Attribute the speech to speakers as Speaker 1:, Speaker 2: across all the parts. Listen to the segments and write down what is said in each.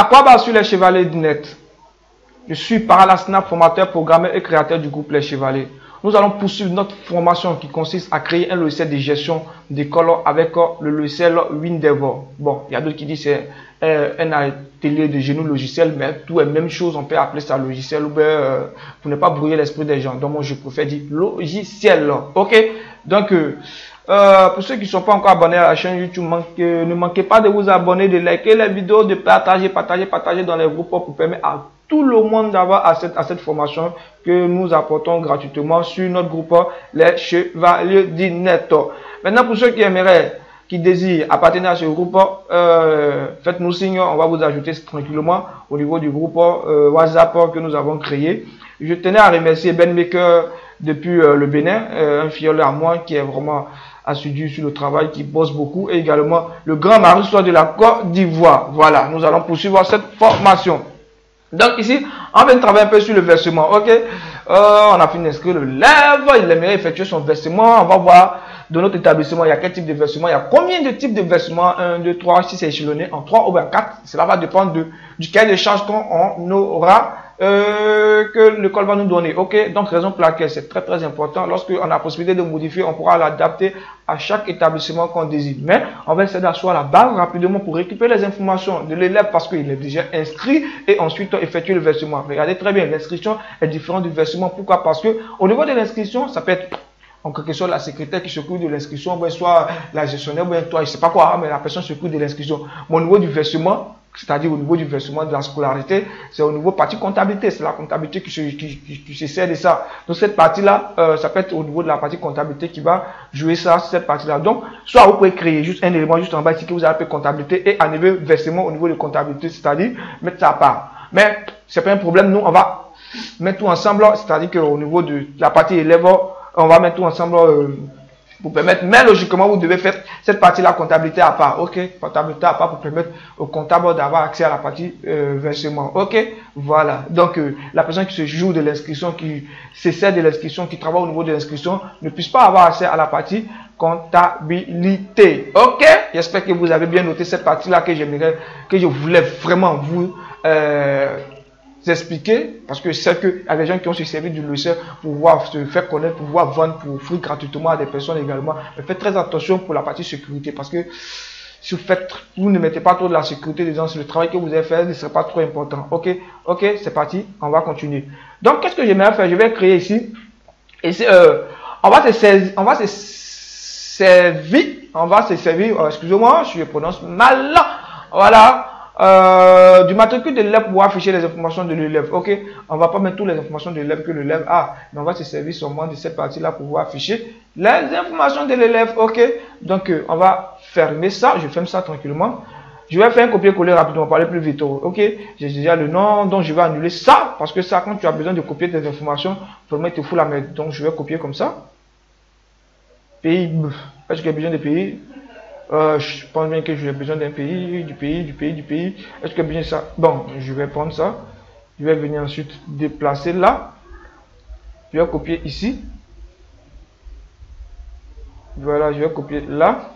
Speaker 1: À quoi bas sur les chevaliers du net? Je suis Parala Snap, formateur, programmeur et créateur du groupe Les Chevaliers. Nous allons poursuivre notre formation qui consiste à créer un logiciel de gestion d'école avec le logiciel Windever. Bon, il y a d'autres qui disent que c'est un atelier de génie logiciel, mais tout est la même chose. On peut appeler ça logiciel ou bien pour ne pas brouiller l'esprit des gens. Donc, moi, je préfère dire logiciel. Ok? Donc, pour ceux qui ne sont pas encore abonnés à la chaîne YouTube, ne manquez pas de vous abonner, de liker les vidéos, de partager dans les groupes pour permettre à tout le monde d'avoir à cette formation que nous apportons gratuitement sur notre groupe Les Chevaliers du Net. Maintenant, pour ceux qui aimeraient, qui désirent appartenir à ce groupe, faites-nous signe, on va vous ajouter tranquillement au niveau du groupe WhatsApp que nous avons créé. Je tenais à remercier Ben Maker depuis le Bénin, un filleul à moi qui est vraiment assidu sur le travail, qui bosse beaucoup, et également le grand Marissois de la Côte d'Ivoire. Voilà, nous allons poursuivre cette formation. Donc ici, on vient de travailler un peu sur le versement, ok. On a fini d'inscrire l'élève, il aimerait effectuer son versement. On va voir dans notre établissement, il y a quel type de versement, il y a combien de types de versements, 1, 2, 3, si c'est échelonné en 3 ou bien 4. Cela va dépendre du cahier de charge qu'on aura, que l'école va nous donner, ok. Donc raison pour laquelle c'est très important, lorsqu'on a la possibilité de modifier, on pourra l'adapter à chaque établissement qu'on désire. Mais on va essayer d'asseoir la base rapidement pour récupérer les informations de l'élève parce qu'il est déjà inscrit et ensuite effectuer le versement. Regardez très bien, l'inscription est différente du versement. Pourquoi? Parce que au niveau de l'inscription, ça peut être en quelque sorte la secrétaire qui s'occupe de l'inscription, soit la gestionnaire, ou toi, je sais pas quoi, mais la personne s'occupe de l'inscription. Mais au niveau du versement, c'est-à-dire au niveau du versement de la scolarité, c'est au niveau partie comptabilité, c'est la comptabilité qui se sert de ça. Donc cette partie-là, ça peut être au niveau de la partie comptabilité qui va jouer ça, cette partie-là. Donc, soit vous pouvez créer juste un élément juste en bas ici que vous appelez comptabilité et enlever versement au niveau de comptabilité, c'est-à-dire mettre ça à part. Mais c'est pas un problème, nous on va mettre tout ensemble, c'est-à-dire qu'au niveau de la partie élève, on va mettre tout ensemble pour permettre, mais logiquement, vous devez faire cette partie-là, comptabilité à part, ok, comptabilité à part pour permettre au comptable d'avoir accès à la partie versement, ok, voilà. Donc, la personne qui se joue de l'inscription, qui se sert de l'inscription, qui travaille au niveau de l'inscription, ne puisse pas avoir accès à la partie comptabilité, ok. J'espère que vous avez bien noté cette partie-là que je voulais vraiment vous expliquer, parce que c'est qu'il y a des gens qui ont se servi du logiciel pour pouvoir se faire connaître, pour pouvoir vendre, pour offrir gratuitement à des personnes également. Mais faites très attention pour la partie sécurité, parce que si vous ne mettez pas trop de la sécurité dedans, le travail que vous avez fait ne sera pas trop important. Ok, ok, c'est parti, on va continuer. Donc, qu'est-ce que j'aimerais faire? Je vais créer ici, on va se servir, excusez-moi, je prononce mal, voilà. Du matricule de l'élève pour afficher les informations de l'élève. Ok, on va pas mettre toutes les informations de l'élève que l'élève a, mais on va se servir seulement de cette partie là pour pouvoir afficher les informations de l'élève. Ok, donc on va fermer ça. Je ferme ça tranquillement. Je vais faire un copier-coller rapidement pour aller plus vite. Ok, j'ai déjà le nom, donc je vais annuler ça parce que ça, quand tu as besoin de copier des informations, vraiment il te fout la merde. Donc je vais copier comme ça. Pays, est-ce qu'il y a besoin de pays? Je pense bien que j'ai besoin d'un pays, du pays. Est-ce que bien ça? Bon, je vais prendre ça. Je vais venir ensuite déplacer là. Je vais copier ici. Voilà, je vais copier là.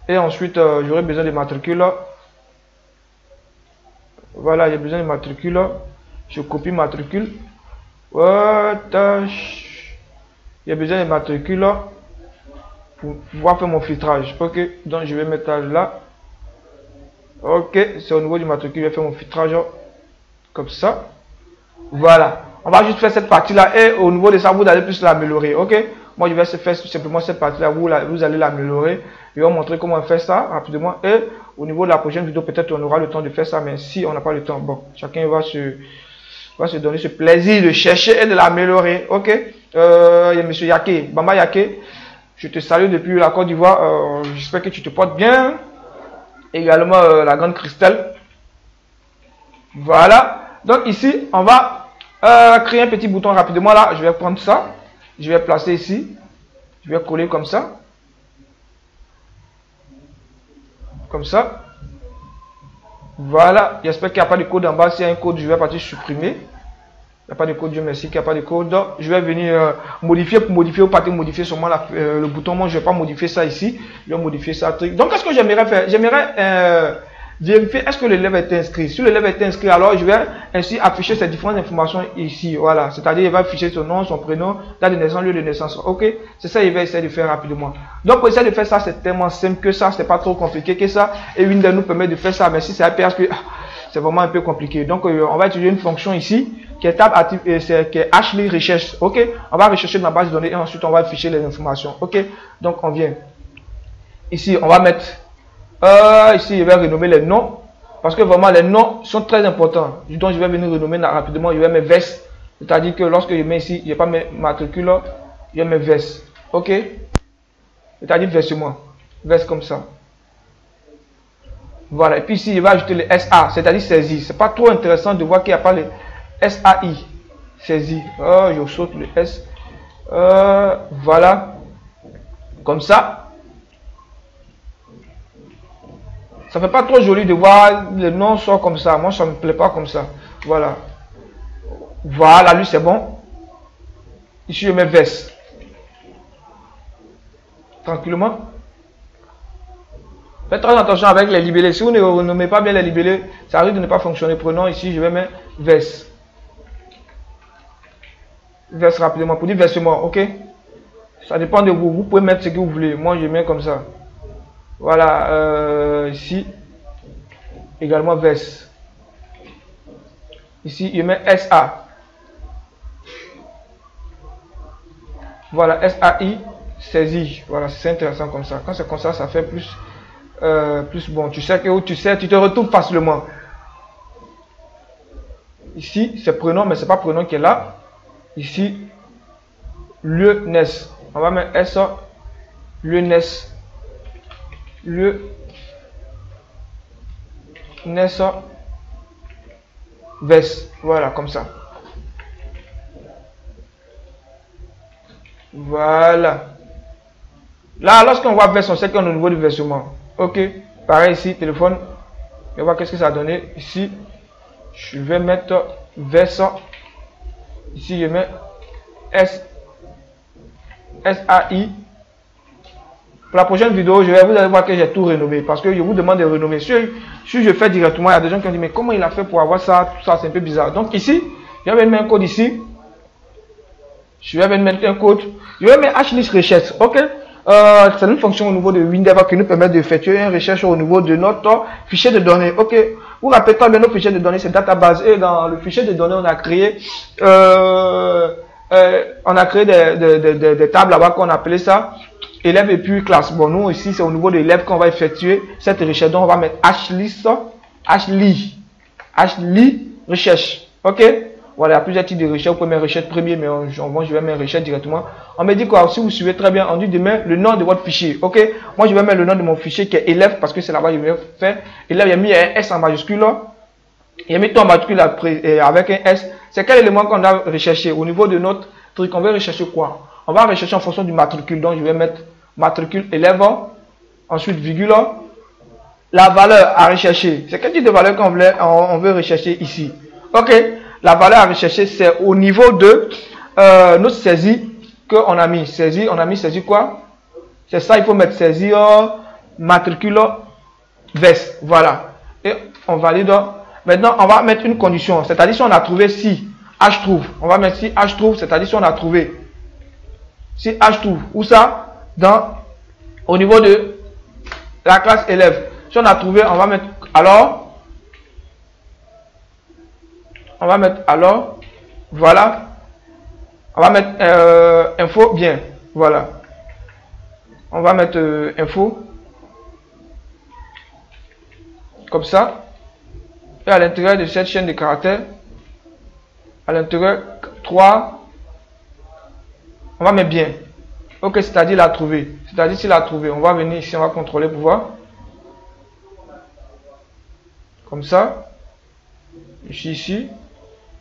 Speaker 1: Et ensuite, j'aurai besoin de matricule. Voilà, j'ai besoin de matricule. Je copie matricule. J'ai besoin de matricule pour pouvoir faire mon filtrage. Ok, donc je vais mettre là. Ok, c'est au niveau du matricule, je vais faire mon filtrage comme ça. Voilà, on va juste faire cette partie là et au niveau de ça, vous allez plus l'améliorer. Ok, moi je vais faire simplement cette partie là, vous allez l'améliorer. Je vais vous montrer comment faire ça rapidement. Et au niveau de la prochaine vidéo, peut-être on aura le temps de faire ça, mais si on n'a pas le temps, bon, chacun va se donner ce plaisir de chercher et de l'améliorer. Ok, il y a monsieur Yake, Bamba Yake. Je te salue depuis la Côte d'Ivoire. J'espère que tu te portes bien. Également la grande Christelle. Voilà. Donc ici, on va créer un petit bouton rapidement là. Je vais prendre ça. Je vais placer ici. Je vais coller comme ça. Comme ça. Voilà. J'espère qu'il n'y a pas de code en bas. S'il y a un code, je vais partir supprimer. Il n'y a pas de code, Dieu merci, qu'il n'y a pas de code. Je vais venir modifier pour modifier ou partir modifier seulement le bouton. Moi, je ne vais pas modifier ça ici. Je vais modifier ça. Donc, qu'est-ce que j'aimerais faire? J'aimerais vérifier est-ce que l'élève est inscrit. Si l'élève est inscrit, alors je vais ainsi afficher ces différentes informations ici. Voilà, c'est-à-dire il va afficher son nom, son prénom, date de naissance, lieu de naissance. Ok, c'est ça, il va essayer de faire rapidement. Donc pour essayer de faire ça, c'est tellement simple que ça, c'est pas trop compliqué que ça. Et Windows nous permet de faire ça, mais si c'est un PHP, c'est vraiment un peu compliqué. Donc on va utiliser une fonction ici qui est tab active, qui est hashly recherche. Ok, on va rechercher dans la base de données et ensuite on va afficher les informations. Ok, donc on vient ici, on va mettre ici, je vais renommer les noms parce que vraiment les noms sont très importants. Donc je vais venir renommer rapidement. Je vais mettre VES, c'est-à-dire que lorsque je mets ici, je vais pas mettre matricule, je vais mettre VES. Ok, c'est-à-dire versement, VES comme ça. Voilà, et puis ici, je vais ajouter le SA, c'est-à-dire saisie. C'est pas trop intéressant de voir qu'il n'y a pas le SAI, saisie. Oh, je saute le S. Voilà, comme ça. Ça fait pas trop joli de voir le nom sort comme ça. Moi, ça me plaît pas comme ça. Voilà. Voilà, lui, c'est bon. Ici, je mets VES. Tranquillement. Faites très attention avec les libellés. Si vous ne renommez pas bien les libellés, ça risque de ne pas fonctionner. Prenons ici, je vais mettre VES. VES rapidement pour dire versement, ok? Ça dépend de vous. Vous pouvez mettre ce que vous voulez. Moi, je mets comme ça. Voilà. Ici, également VES. Ici, je mets SA. Voilà, SAI, saisie. Voilà, c'est intéressant comme ça. Quand c'est comme ça, ça fait plus bon. Tu sais que où tu sais, tu te retrouves facilement. Ici, c'est prénom, mais c'est pas prénom qui est là. Ici, lieu naissance. On va mettre S, lieu naissance. Lieu naissance. VES. Voilà, comme ça. Voilà. Là, lorsqu'on voit VES, on sait qu'on est au niveau du versement. Ok. Pareil ici, téléphone. On va voir qu'est-ce que ça a donné. Ici, je vais mettre VES. Ici, je mets SAI. Pour la prochaine vidéo, vous allez voir que j'ai tout rénové. Parce que je vous demande de renommer. Si je fais directement, il y a des gens qui ont dit, mais comment il a fait pour avoir ça? Tout ça, c'est un peu bizarre. Donc ici, je vais mettre un code ici. Je vais mettre un code. Je vais mettre hashly recherche. Ok. C'est une fonction au niveau de Windows qui nous permet d'effectuer une recherche au niveau de notre fichier de données. Ok. Vous rappelez quand notre fichier de données, c'est database. Et dans le fichier de données, on a créé des tables là-bas qu'on appelait ça élève et puis classe. Bon, nous ici, c'est au niveau de l'élève qu'on va effectuer cette recherche. Donc, on va mettre hashly recherche. Ok. Voilà, il y a plusieurs types de recherche. Vous pouvez mettre recherche premier, mais je vais mettre recherche directement. On me dit quoi? Si vous suivez très bien, on dit de mettre le nom de votre fichier. Ok. Moi, je vais mettre le nom de mon fichier qui est élève parce que c'est là-bas que je vais faire. Élève, il a mis un S en majuscule. Il a mis tout en majuscule avec un S. C'est quel élément qu'on a recherché au niveau de notre truc? On va rechercher quoi? On va rechercher en fonction du matricule. Donc, je vais mettre matricule élève. Ensuite, virgule. La valeur à rechercher. C'est quel type de valeur qu'on veut rechercher ici? Ok. La valeur à rechercher, c'est au niveau de notre saisie qu'on a mis. Saisie, on a mis saisie quoi? C'est ça, il faut mettre saisie matricule VES. Voilà. Et on valide. Maintenant, on va mettre une condition. C'est-à-dire si on a trouvé si H trouve. On va mettre si H trouve, c'est-à-dire si on a trouvé. Si H trouve. Où ça? Au niveau de la classe élève. Si on a trouvé, on va mettre alors. On va mettre alors, voilà. On va mettre info, bien, voilà. On va mettre info, comme ça. Et à l'intérieur de cette chaîne de caractères, à l'intérieur 3, on va mettre bien. Ok, c'est-à-dire la trouver. C'est-à-dire s'il a trouvé, on va venir ici, on va contrôler pour voir. Comme ça. Ici.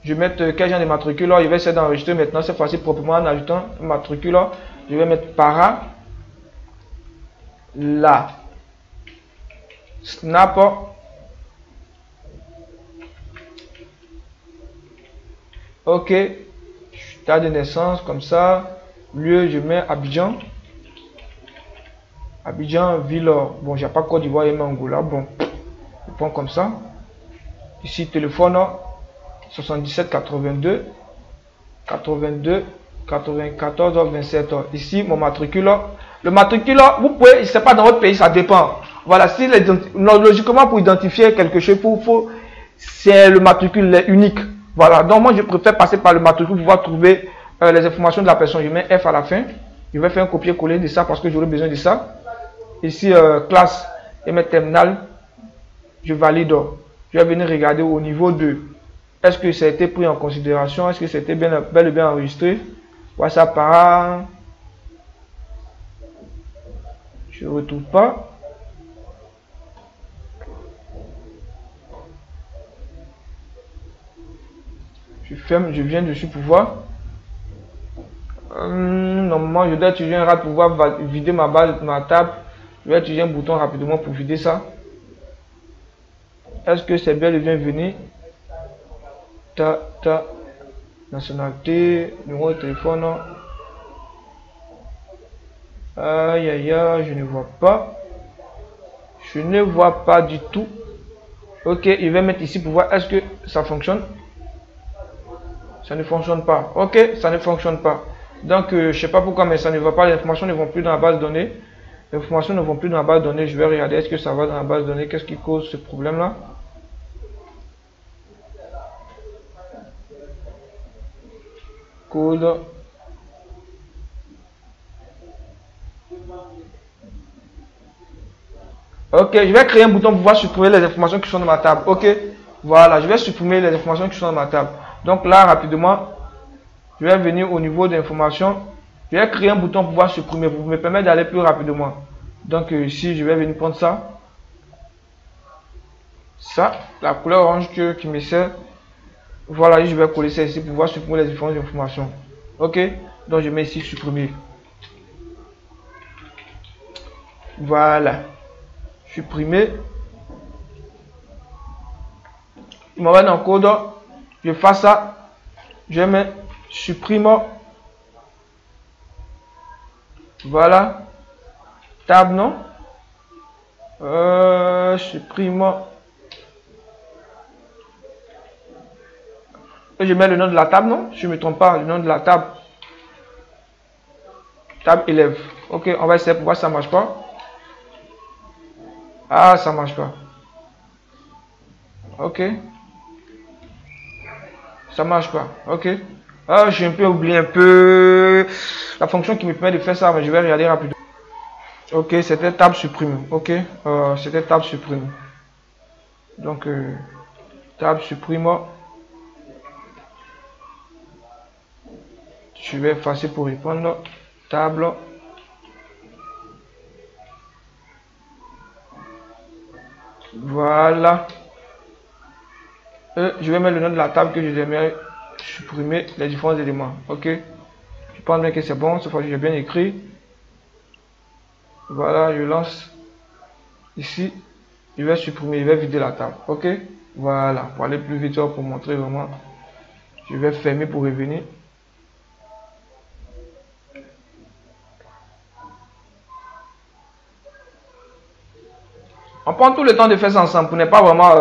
Speaker 1: Je vais mettre quel genre de matricule. Je vais essayer d'enregistrer maintenant cette fois-ci proprement en ajoutant un matricule. Je vais mettre para la snap. Ok. Date de naissance comme ça. Lieu, je mets Abidjan. Abidjan, ville. Bon, j'ai pas Côte d'Ivoire et Angola. Bon. prends comme ça. Ici, téléphone 77 82 82 94 27. Ici, mon matricule. Le matricule, vous pouvez, c'est pas dans votre pays, ça dépend. Voilà, si logiquement, pour identifier quelque chose, c'est le matricule unique. Voilà, donc moi, je préfère passer par le matricule pour pouvoir trouver les informations de la personne. Je mets F à la fin. Je vais faire un copier-coller de ça parce que j'aurai besoin de ça. Ici, classe et mes terminal. Je valide. Je vais venir regarder au niveau de est-ce que ça a été pris en considération, est-ce que c'était bel et bien enregistré. WhatsApp par. Je ne retrouve pas. Je ferme, je viens dessus pour voir. Normalement, je dois utiliser un rat pour pouvoir vider ma table. Je vais utiliser un bouton rapidement pour vider ça. Est-ce que c'est bel et bien venu? Nationalité, numéro de téléphone. Aïe aïe aïe, je ne vois pas. Je ne vois pas du tout. Ok, je vais mettre ici pour voir est-ce que ça fonctionne. Ça ne fonctionne pas. Ok, ça ne fonctionne pas. Donc, je ne sais pas pourquoi, mais ça ne va pas. Les informations ne vont plus dans la base de données. Les informations ne vont plus dans la base de données. Je vais regarder est-ce que ça va dans la base de données. Qu'est-ce qui cause ce problème-là? Code. Ok, je vais créer un bouton pour pouvoir supprimer les informations qui sont dans ma table. Ok, voilà, je vais supprimer les informations qui sont dans ma table. Donc là, rapidement, je vais venir au niveau des informations. Je vais créer un bouton pour pouvoir supprimer, pour me permettre d'aller plus rapidement. Donc ici, je vais venir prendre ça. Ça, la couleur orange qui me sert. Voilà, je vais coller ça ici pour pouvoir supprimer les différentes informations. Ok, donc je mets ici supprimer. Voilà. Supprimer. Il m'envoie dans le code. Je fais ça. Je mets supprime. Voilà. Table, non? Supprime. Et je mets le nom de la table, non? Je ne me trompe pas, le nom de la table. Table élève. Ok, on va essayer pour voir si ça ne marche pas. Ah, ça ne marche pas. Ok. Ça ne marche pas. Ok. Ah, j'ai un peu oublié un peu la fonction qui me permet de faire ça, mais je vais regarder rapidement. Ok, c'était table supprime. Ok, c'était table supprime. Donc, table supprime. Je vais effacer pour répondre. Table. Voilà. Je vais mettre le nom de la table que je vais supprimer les différents éléments. Ok. Je pense bien que c'est bon. Cette fois, j'ai bien écrit. Voilà, je lance. Ici, je vais supprimer, je vais vider la table. Ok. Voilà. Pour aller plus vite, pour montrer vraiment. Je vais fermer pour revenir. On prend tout le temps de faire ça ensemble pour ne pas vraiment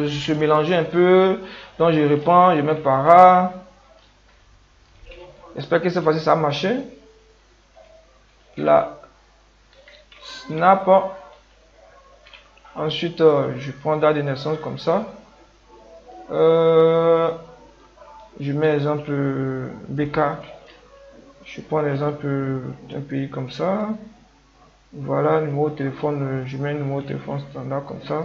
Speaker 1: se mélanger un peu. Donc je réponds, je mets para. J'espère que cette fois-ci ça a marché. La snap. Ensuite, je prends date de naissance comme ça. Je mets exemple BK. Je prends l'exemple d'un pays comme ça. Voilà, numéro de téléphone, je mets un numéro de téléphone standard comme ça.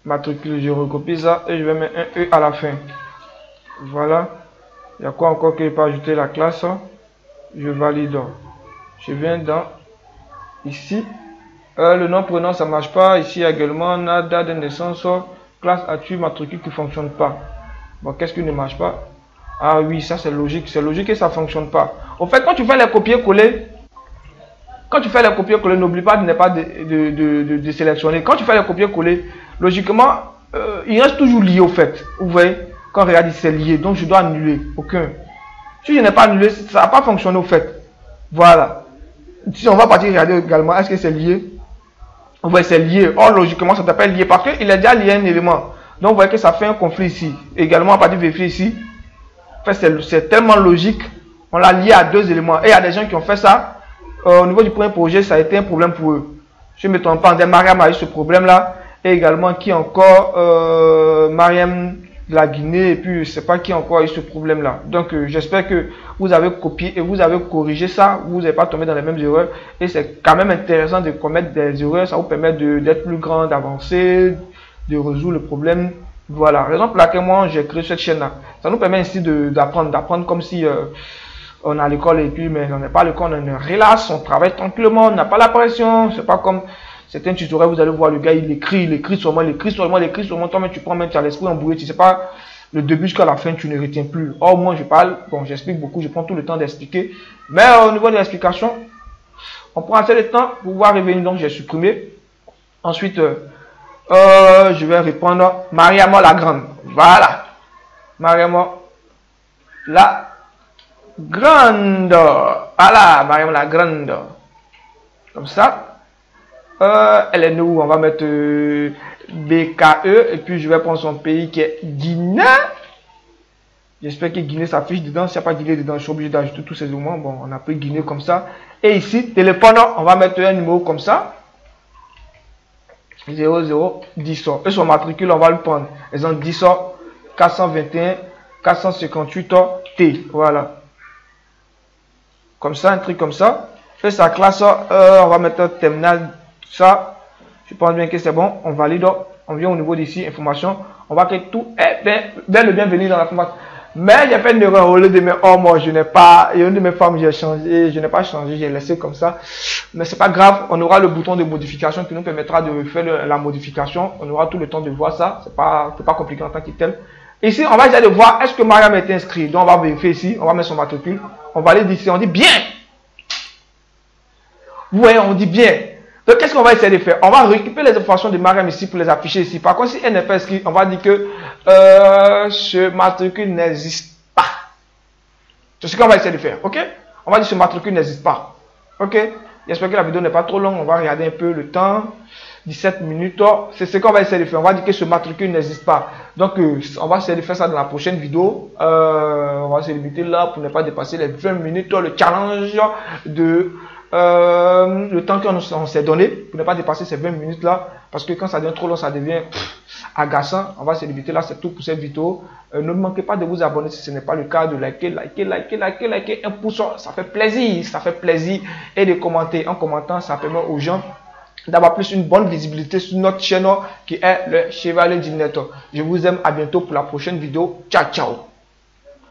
Speaker 1: Matricule, je recopie ça et je vais mettre un E à la fin. Voilà. Il y a quoi encore que je peux ajouter la classe? Je valide. Je viens dans ici. Le nom prénom ça marche pas. Ici également, on a date de naissance, classe actu, matricule qui fonctionne pas. Bon, qu'est-ce qui ne marche pas? Ah oui, ça c'est logique. C'est logique que ça fonctionne pas. En fait, quand tu fais les copier-coller, n'oublie pas de ne pas de sélectionner. Quand tu fais les copier-coller, logiquement, il reste toujours lié au fait. Vous voyez, quand on regarde, c'est lié. Donc, je dois annuler. Aucun. Si je n'ai pas annulé, ça ne va pas fonctionner au fait. Voilà. Si on va partir regarder également, est-ce que c'est lié? Vous voyez, c'est lié. Or, logiquement, ça s'appelle lié parce qu'il est déjà lié à un élément. Donc, vous voyez que ça fait un conflit ici. Également, à partir de vérifier ici, en fait, c'est tellement logique. On l'a lié à deux éléments. Et il y a des gens qui ont fait ça. Au niveau du premier projet, ça a été un problème pour eux. Je ne me trompe pas, Mariam a eu ce problème-là. Et également, qui encore Mariam de la Guinée. Et puis, je ne sais pas qui encore a eu ce problème-là. Donc, j'espère que vous avez copié et vous avez corrigé ça. Vous n'avez pas tombé dans les mêmes erreurs. Et c'est quand même intéressant de commettre des erreurs. Ça vous permet d'être plus grand, d'avancer, de résoudre le problème. Voilà. Raison pour laquelle moi, j'ai créé cette chaîne-là. Ça nous permet ainsi d'apprendre comme si... on est à l'école et puis, mais on n'est pas à l'école, on relaxe, on travaille tranquillement, on n'a pas la pression. C'est pas comme certains tutoriels, vous allez voir le gars, il écrit seulement, toi, mais tu prends même, tu as l'esprit embrouillé, tu sais pas, le début jusqu'à la fin, tu ne retiens plus. Or, moi, je parle, bon, j'explique beaucoup, je prends tout le temps d'expliquer. Mais au niveau de l'explication, on prend assez de temps pour pouvoir revenir, donc j'ai supprimé. Ensuite, je vais répondre Mariam la Grande. Voilà. Mariam la Grande. Voilà, Mariam la Grande. Comme ça. Elle est où? On va mettre BKE. Et puis je vais prendre son pays qui est Guinée. J'espère que Guinée s'affiche dedans. S'il n'y a pas Guinée dedans, je suis obligé d'ajouter tous ces éléments. Bon, on a pris Guinée comme ça. Et ici, téléphone, on va mettre un numéro comme ça. 0010. Et son matricule, on va le prendre. Ils ont 10 421 458 T. Voilà. Comme ça, un truc comme ça. Et sa classe, on va mettre terminal, ça. Je pense bien que c'est bon. On valide. On vient au niveau d'ici, information. On voit que tout est bien le bienvenu dans la formation. Mais j'ai fait une erreur au lieu de mes moi je n'ai pas, et une de mes femmes, j'ai changé, je n'ai pas changé, j'ai laissé comme ça. Mais c'est pas grave, on aura le bouton de modification qui nous permettra de faire la modification. On aura tout le temps de voir ça. C'est pas compliqué en tant que tel. Ici, on va essayer de voir est-ce que Mariam est inscrit. Donc, on va vérifier ici. On va mettre son matricule. On va aller ici. On dit bien. Vous voyez, on dit bien. Donc, qu'est-ce qu'on va essayer de faire? On va récupérer les informations de Mariam ici pour les afficher ici. Par contre, si elle n'est pas inscrite, on va dire que ce matricule n'existe pas. C'est ce qu'on va essayer de faire. OK? On va dire que ce matricule n'existe pas. OK? J'espère que la vidéo n'est pas trop longue. On va regarder un peu le temps. 17 minutes, c'est ce qu'on va essayer de faire. On va dire que ce matricule n'existe pas. Donc, on va essayer de faire ça dans la prochaine vidéo. On va se limiter là pour ne pas dépasser les 20 minutes. Le challenge de le temps qu'on s'est donné pour ne pas dépasser ces 20 minutes là. Parce que quand ça devient trop long, ça devient agaçant. On va se limiter là. C'est tout pour cette vidéo. Ne manquez pas de vous abonner si ce n'est pas le cas. De liker un pouce. Ça fait plaisir. Ça fait plaisir. Et de commenter. En commentant, ça permet aux gens d'avoir plus une bonne visibilité sur notre chaîne qui est le Chevalier du Net. Je vous aime, à bientôt pour la prochaine vidéo. Ciao, ciao.